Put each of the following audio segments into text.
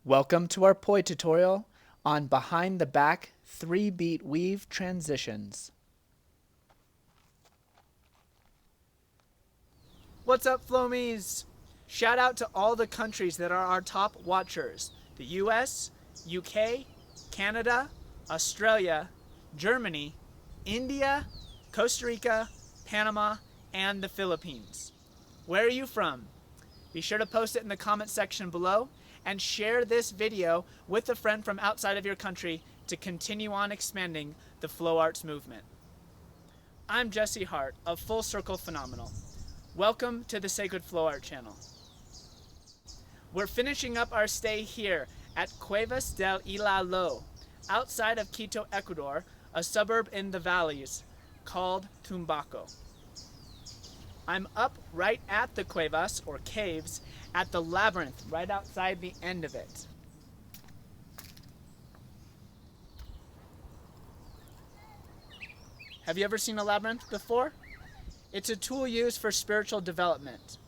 Welcome to our POI tutorial on behind the back 3-beat weave transitions. What's up, Flomies? Shout out to all the countries that are our top watchers: the US, UK, Canada, Australia, Germany, India, Costa Rica, Panama, and the Philippines. Where are you from? Be sure to post it in the comment section below and share this video with a friend from outside of your country to continue on expanding the flow arts movement. I'm Jesse Hart of Full Circle Phenomenal. Welcome to the Sacred Flow Art channel. We're finishing up our stay here at Cuevas del Ilalo, outside of Quito, Ecuador, a suburb in the valleys called Tumbaco. I'm up right at the cuevas, or caves, at the labyrinth right outside the end of it. Have you ever seen a labyrinth before? It's a tool used for spiritual development.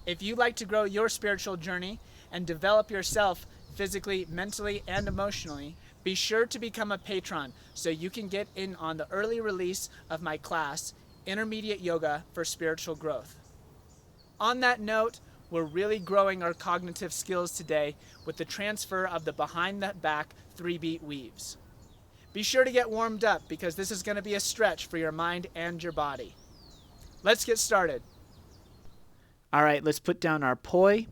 If you like to grow your spiritual journey and develop yourself physically, mentally, and emotionally, be sure to become a patron so you can get in on the early release of my class, Intermediate Yoga for Spiritual Growth. On that note, we're really growing our cognitive skills today with the transfer of the behind the back 3-beat weaves. Be sure to get warmed up because this is going to be a stretch for your mind and your body. Let's get started. All right, let's put down our poi,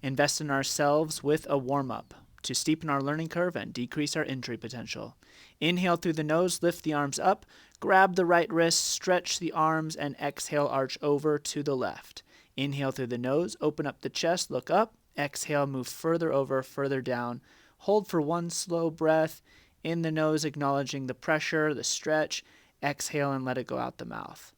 invest in ourselves with a warm-up to steepen our learning curve and decrease our injury potential. Inhale through the nose, lift the arms up, grab the right wrist, stretch the arms, and exhale, arch over to the left. Inhale through the nose, open up the chest, look up. Exhale, move further over, further down. Hold for one slow breath. In the nose, acknowledging the pressure, the stretch. Exhale and let it go out the mouth.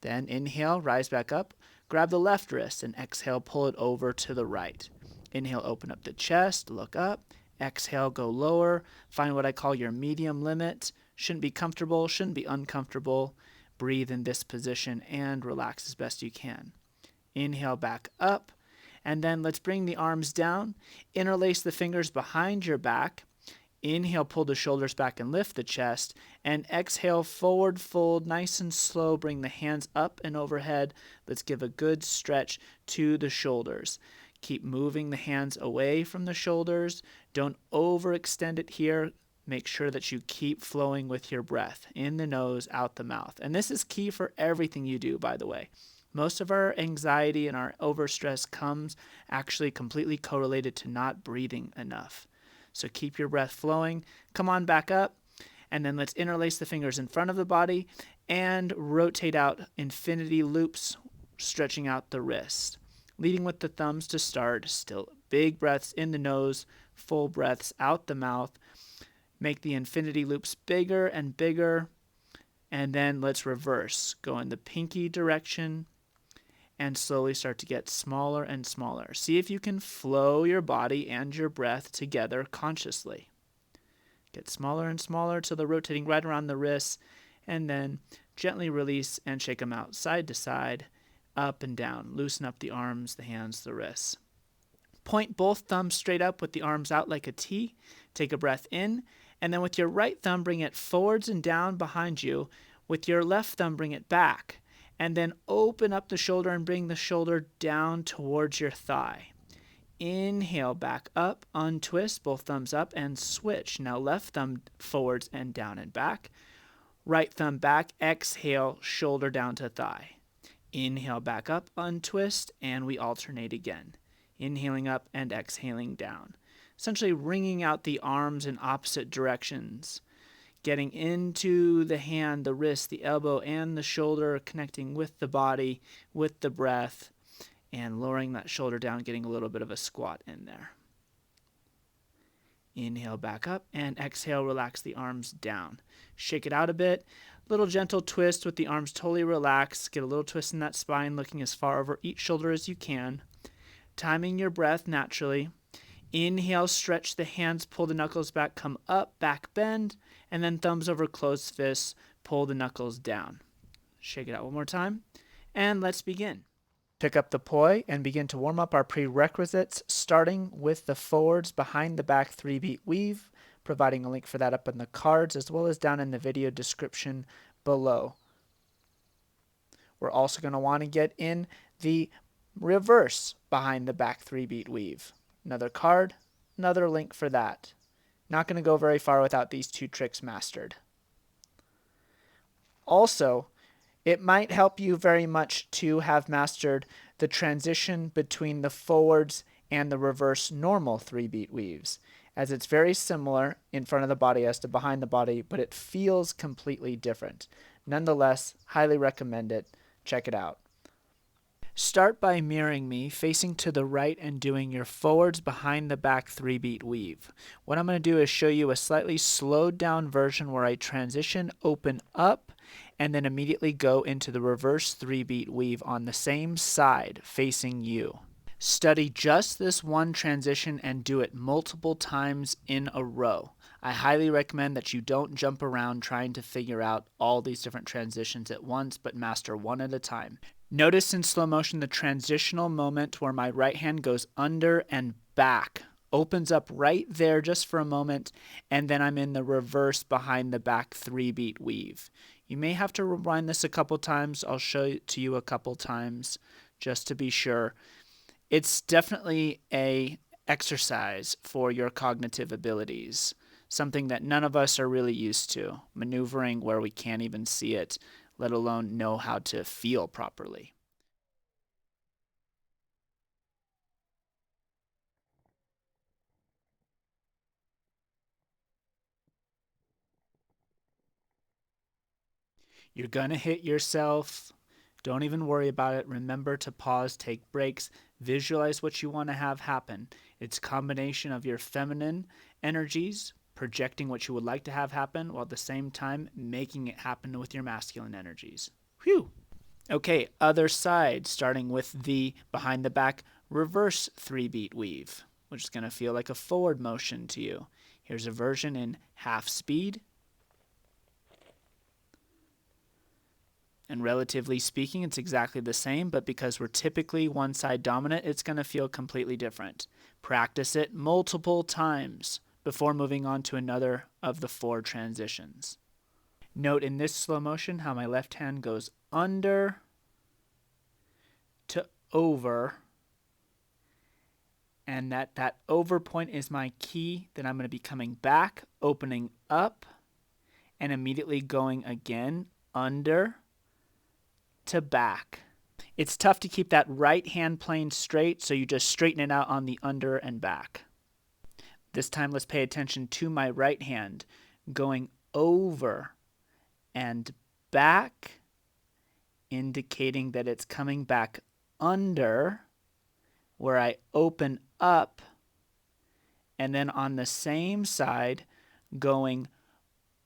Then inhale, rise back up. Grab the left wrist and exhale, pull it over to the right. Inhale, open up the chest, look up. Exhale, go lower. Find what I call your medium limit. Shouldn't be comfortable, shouldn't be uncomfortable. Breathe in this position and relax as best you can. Inhale back up, and then let's bring the arms down. Interlace the fingers behind your back. Inhale, pull the shoulders back and lift the chest. And exhale, forward fold, nice and slow. Bring the hands up and overhead. Let's give a good stretch to the shoulders. Keep moving the hands away from the shoulders. Don't overextend it here. Make sure that you keep flowing with your breath, in the nose, out the mouth. And this is key for everything you do, by the way. Most of our anxiety and our overstress comes actually completely correlated to not breathing enough. So keep your breath flowing. Come on back up. And then let's interlace the fingers in front of the body and rotate out infinity loops, stretching out the wrist. Leading with the thumbs to start. Still big breaths in the nose, full breaths out the mouth. Make the infinity loops bigger and bigger. And then let's reverse. Go in the pinky direction and slowly start to get smaller and smaller. See if you can flow your body and your breath together consciously. Get smaller and smaller till they're rotating right around the wrists, and then gently release and shake them out side to side, up and down. Loosen up the arms, the hands, the wrists. Point both thumbs straight up with the arms out like a T. Take a breath in, and then with your right thumb, bring it forwards and down behind you. With your left thumb, bring it back. And then open up the shoulder and bring the shoulder down towards your thigh. Inhale, back up, untwist, both thumbs up, and switch. Now left thumb forwards and down and back. Right thumb back, exhale, shoulder down to thigh. Inhale, back up, untwist, and we alternate again. Inhaling up and exhaling down. Essentially wringing out the arms in opposite directions. Getting into the hand, the wrist, the elbow, and the shoulder, connecting with the body, with the breath, and lowering that shoulder down, getting a little bit of a squat in there. Inhale back up, and exhale, relax the arms down. Shake it out a bit. Little gentle twist with the arms totally relaxed. Get a little twist in that spine, looking as far over each shoulder as you can. Timing your breath naturally. Inhale, stretch the hands, pull the knuckles back, come up, back bend, and then thumbs over closed fists, pull the knuckles down. Shake it out one more time, and let's begin. Pick up the poi and begin to warm up our prerequisites, starting with the forwards behind the back 3-beat weave, providing a link for that up in the cards as well as down in the video description below. We're also going to want to get in the reverse behind the back 3-beat weave. Another card, another link for that. Not going to go very far without these two tricks mastered. Also, it might help you very much to have mastered the transition between the forwards and the reverse normal 3-beat weaves, as it's very similar in front of the body as to behind the body, but it feels completely different. Nonetheless, highly recommend it. Check it out. Start by mirroring me, facing to the right and doing your forwards behind the back 3-beat weave. What I'm going to do is show you a slightly slowed down version where I transition, open up, and then immediately go into the reverse 3-beat weave on the same side facing you. Study just this one transition and do it multiple times in a row. I highly recommend that you don't jump around trying to figure out all these different transitions at once, but master one at a time. Notice in slow motion the transitional moment where my right hand goes under and back, opens up right there just for a moment, and then I'm in the reverse behind the back 3-beat weave. You may have to rewind this a couple times. I'll show it to you a couple times just to be sure. It's definitely a exercise for your cognitive abilities, something that none of us are really used to, maneuvering where we can't even see it, let alone know how to feel properly. You're going to hit yourself. Don't even worry about it. Remember to pause, take breaks, visualize what you want to have happen. It's a combination of your feminine energies, projecting what you would like to have happen, while at the same time making it happen with your masculine energies. Whew! Okay, other side, starting with the behind the back reverse 3-beat weave, which is going to feel like a forward motion to you. Here's a version in half speed. And relatively speaking, it's exactly the same, but because we're typically one side dominant, it's going to feel completely different. Practice it multiple times before moving on to another of the 4 transitions. Note in this slow motion how my left hand goes under to over, and that over point is my key. Then I'm going to be coming back, opening up, and immediately going again under to back. It's tough to keep that right hand plane straight, so you just straighten it out on the under and back. This time let's pay attention to my right hand going over and back, indicating that it's coming back under where I open up, and then on the same side going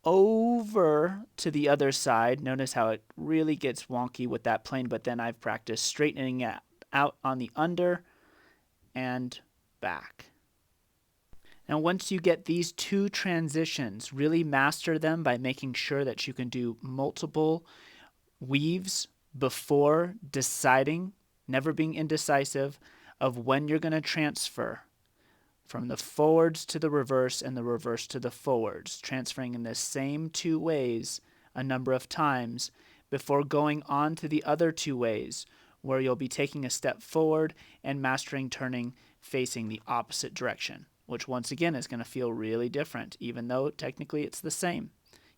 over to the other side. Notice how it really gets wonky with that plane, but then I've practiced straightening it out on the under and back. Now once you get these 2 transitions, really master them by making sure that you can do multiple weaves before deciding, never being indecisive, of when you're going to transfer from the forwards to the reverse and the reverse to the forwards, transferring in the same 2 ways a number of times before going on to the other 2 ways, where you'll be taking a step forward and mastering turning facing the opposite direction, which once again is going to feel really different, even though technically it's the same.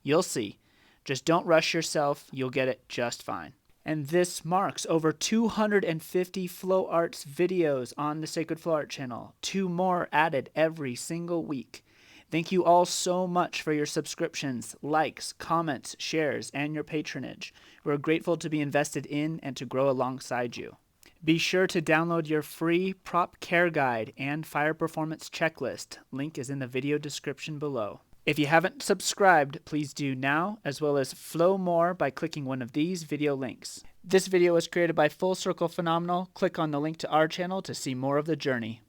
You'll see. Just don't rush yourself. You'll get it just fine. And this marks over 250 Flow Arts videos on the Sacred Flow Art channel. 2 more added every single week. Thank you all so much for your subscriptions, likes, comments, shares, and your patronage. We're grateful to be invested in and to grow alongside you. Be sure to download your free prop care guide and fire performance checklist. Link is in the video description below. If you haven't subscribed, please do now, as well as flow more by clicking one of these video links. This video was created by Full Circle Phenomenal. Click on the link to our channel to see more of the journey.